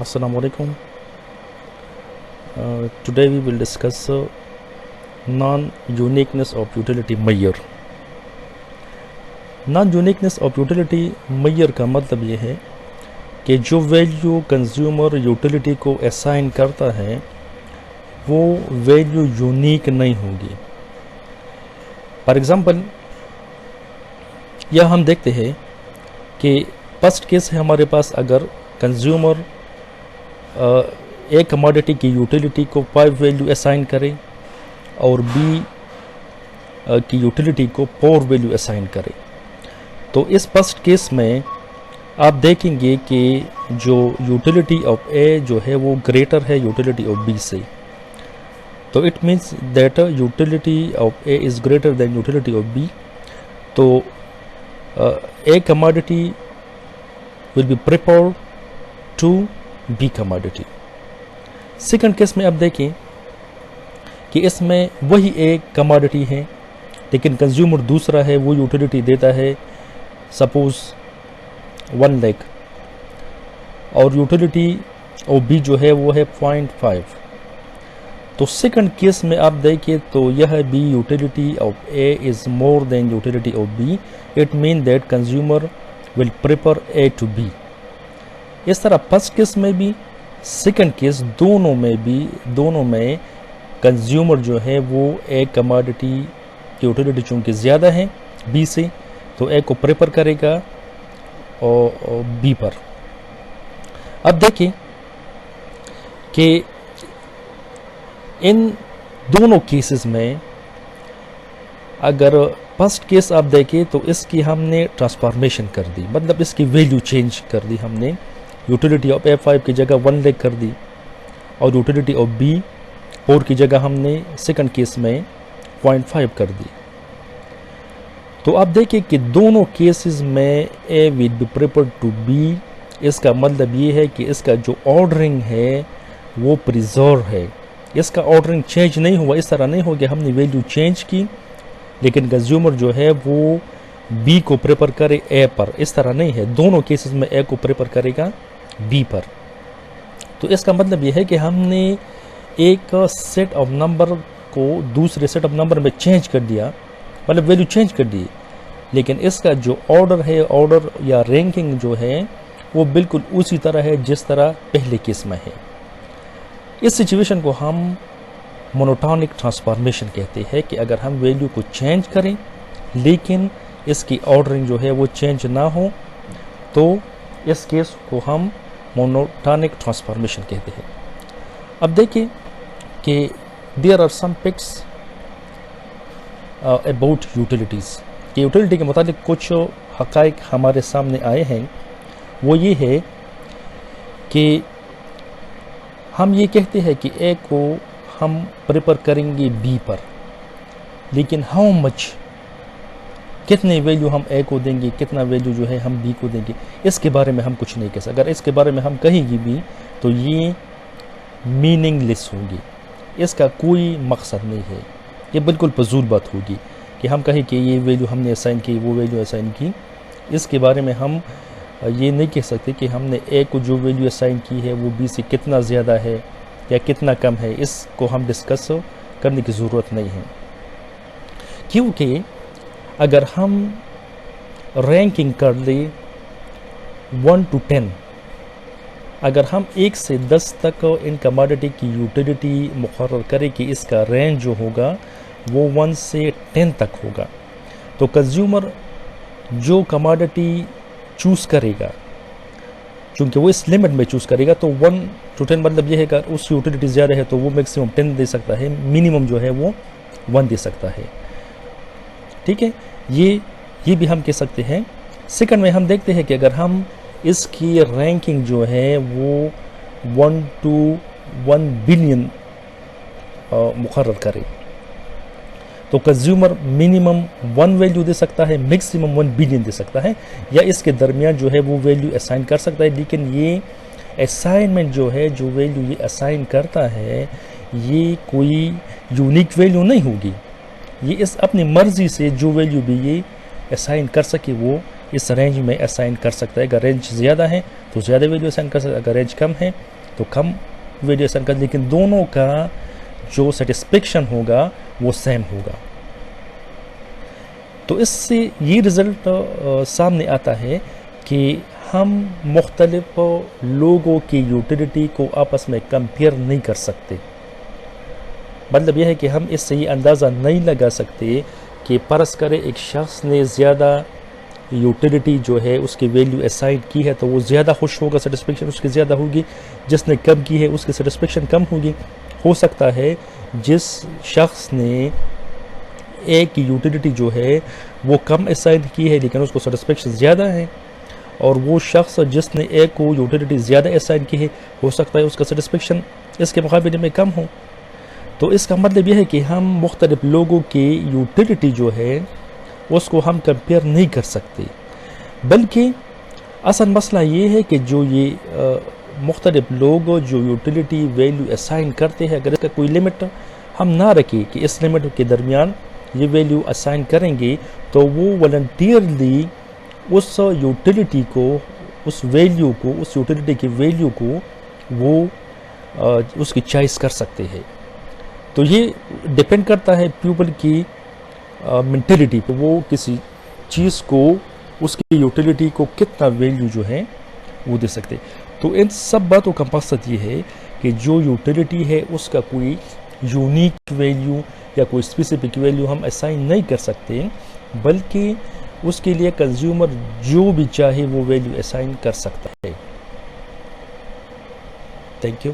Assalamu alaikum. Today we will discuss non-uniqueness of utility measure. Non-uniqueness of utility measure کا مطلب یہ ہے کہ جو ویلیو کنزیومر یوٹیلیٹی کو اسائن کرتا ہے وہ ویلیو یونیک نہیں ہوگی. فار ایگزامپل یا ہم دیکھتے ہیں کہ فرسٹ کیس ہے ہمارے پاس، اگر کنزیومر ایک کموڈٹی کی یوٹیلیٹی کو 5 ویلیو اسائن کرے اور بی کی یوٹیلیٹی کو 4 ویلیو اسائن کرے، تو اس فرسٹ کیس میں آپ دیکھیں گے کہ جو یوٹیلیٹی آف اے جو ہے وہ گریٹر ہے یوٹیلیٹی آف بی سے. تو it means that utility of A is greater than utility of B. تو A commodity will be preferred to B commodity. Second case میں آپ دیکھیں کہ اس میں وہی ایک کموڈٹی ہے لیکن کنزیومر دوسرا ہے، وہ یوٹیلیٹی دیتا ہے سپوز 1 lakh اور یوٹیلیٹی او بی جو ہے وہ ہے 0.5. تو سیکنڈ کیس میں آپ دیکھیں تو یہ B utility of A is more than utility of B. It mean that consumer will prefer A to B. اس طرح فرسٹ کیس میں بھی سیکنڈ کیس دونوں میں کنزیومر جو ہے وہ ایک کموڈٹی کی یوٹیلیٹی چونکہ زیادہ ہے بی سے تو اے کو پریفر کرے گا اور بی پر. اب دیکھیں کہ ان دونوں کیسز میں اگر فرسٹ کیس آپ دیکھیں تو اس کی ہم نے ٹرانسفارمیشن کر دی، مطلب اس کی ویلیو چینج کر دی. ہم نے یوٹیلیٹی آف اے 5 کی جگہ 1 lakh کر دی اور یوٹیلیٹی آف بی 4 کی جگہ ہم نے سیکنڈ کیس میں 0.5 کر دی. تو آپ دیکھیں کہ دونوں کیسز میں A will be preferred to B. اس کا مطلب یہ ہے کہ اس کا جو آرڈرنگ ہے وہ پریزرو ہے، اس کا آرڈرنگ چینج نہیں ہوا. اس طرح نہیں ہو کہ ہم نے ویلیو چینج کی لیکن کنزیومر جو ہے وہ بی کو پریفر کرے اے پر. اس طرح نہیں ہے، دونوں کیسز میں اے کو پریفر کرے گا بی پر. تو اس کا مطلب یہ ہے کہ ہم نے ایک سیٹ آف نمبر کو دوسرے سیٹ آف نمبر میں چینج کر دیا، مطلب ویلیو چینج کر دی، لیکن اس کا جو آرڈر یا رینکنگ جو ہے وہ بالکل اسی طرح ہے جس طرح پہلے کیس میں ہے. اس سچویشن کو ہم مونوٹونک ٹرانسفارمیشن کہتے ہیں کہ اگر ہم ویلیو کو چینج کریں لیکن اس کی آرڈرنگ جو ہے وہ چینج نہ ہو تو اس کیس کو ہم مونوٹونک ٹرانسفارمیشن کہتے ہیں. اب دیکھیں کہ there are some picks about utilities, کہ یوٹیلیٹی کے متعلق کچھ حقائق ہمارے سامنے آئے ہیں. وہ یہ ہے کہ ہم یہ کہتے ہیں کہ اے کو ہم پریفر کریں گے بی پر، لیکن ہاؤ مچ، کتنے ویلیو ہم اے کو دیں گے، کتنا ویلیو جو ہے ہم بی کو دیں گے، اس کے بارے میں ہم کچھ نہیں کہہ سکتے. اگر اس کے بارے میں ہم کہیں گے بھی تو یہ میننگ لیس ہوگی، اس کا کوئی مقصد نہیں ہے. یہ بالکل فضول بات ہوگی کہ ہم کہیں کہ یہ ویلیو ہم نے اسائن کی، وہ ویلیو اسائن کی. اس کے بارے میں ہم یہ نہیں کہہ سکتے کہ ہم نے اے کو جو ویلیو اسائن کی ہے وہ بی سے کتنا زیادہ ہے یا کتنا کم ہے. اس کو ہم ڈسکس کرنے کی ضرورت نہیں ہے، کیونکہ اگر ہم رینکنگ کر لیں 1 to 10، اگر ہم 1 سے 10 تک ان کموڈٹی کی یوٹیلیٹی مقرر کریں کہ اس کا رینج جو ہوگا وہ 1 سے 10 تک ہوگا، تو کنزیومر جو کموڈٹی چوز کرے گا چونکہ وہ اس لمٹ میں چوز کرے گا تو 1 to 10 مطلب یہ ہے کہ اس یوٹیلیٹی زیادہ ہے تو وہ میکسیمم 10 دے سکتا ہے، منیمم جو ہے وہ 1 دے سکتا ہے. ٹھیک ہے، یہ بھی ہم کہہ سکتے ہیں. سیکنڈ میں ہم دیکھتے ہیں کہ اگر ہم اس کی رینکنگ جو ہے وہ 1 to 1 billion مقرر کرے تو کنزیومر منیمم 1 ویلیو دے سکتا ہے، میکسیمم 1 بلین دے سکتا ہے، یا اس کے درمیان جو ہے وہ ویلیو اسائن کر سکتا ہے. لیکن یہ اسائنمنٹ جو ہے، جو ویلیو یہ اسائن کرتا ہے، یہ کوئی یونیک ویلیو نہیں ہوگی. یہ اس اپنی مرضی سے جو ویلیو بھی یہ اسائن کر سکے وہ اس رینج میں اسائن کر سکتا ہے. اگر رینج زیادہ ہے تو زیادہ ویلیو اسائن کر سکتا ہے, اگر رینج کم ہے تو کم ویلیو اسائن کر, لیکن دونوں کا جو سیٹسفیکشن ہوگا وہ سیم ہوگا. تو اس سے یہ رزلٹ سامنے آتا ہے کہ ہم مختلف لوگوں کی یوٹیلیٹی کو آپس میں کمپیئر نہیں کر سکتے. مطلب یہ ہے کہ ہم اس سے یہ اندازہ نہیں لگا سکتے کہ فرض کرے ایک شخص نے زیادہ یوٹیلیٹی جو ہے اس کی ویلیو اسائن کی ہے تو وہ زیادہ خوش ہوگا, سیٹسفیکشن اس کی زیادہ ہوگی. جس نے کم کی ہے اس کی سیٹسفیکشن کم ہوگی. ہو سکتا ہے جس شخص نے ایک یوٹیلیٹی جو ہے وہ کم اسائن کی ہے لیکن اس کو سیٹسفیکشن زیادہ ہے, اور وہ شخص جس نے ایک کو یوٹیلیٹی زیادہ اسائن کی ہے ہو سکتا ہے اس کا سیٹسفیکشن اس کے مقابلے میں کم ہو. تو اس کا مطلب یہ ہے کہ ہم مختلف لوگوں کی یوٹیلیٹی جو ہے اس کو ہم کمپیئر نہیں کر سکتے, بلکہ اصل مسئلہ یہ ہے کہ جو یہ مختلف لوگ جو یوٹیلیٹی ویلیو اسائن کرتے ہیں, اگر اس کا کوئی لمٹ ہم نہ رکھیں کہ اس لمٹ کے درمیان یہ ویلیو اسائن کریں گے تو وہ والنٹیئرلی اس یوٹیلیٹی کو, اس ویلیو کو, اس یوٹیلیٹی کی ویلیو کو وہ اس کی چوائس کر سکتے ہیں. تو یہ ڈیپینڈ کرتا ہے پیپل کی مینٹیلٹی پہ, وہ کسی چیز کو اس کی یوٹیلیٹی کو کتنا ویلیو جو ہے وہ دے سکتے. تو ان سب باتوں کا مقصد یہ ہے کہ جو یوٹیلیٹی ہے اس کا کوئی یونیک ویلیو یا کوئی اسپیسیفک ویلیو ہم اسائن نہیں کر سکتے, بلکہ اس کے لیے کنزیومر جو بھی چاہے وہ ویلیو اسائن کر سکتا ہے. Thank you.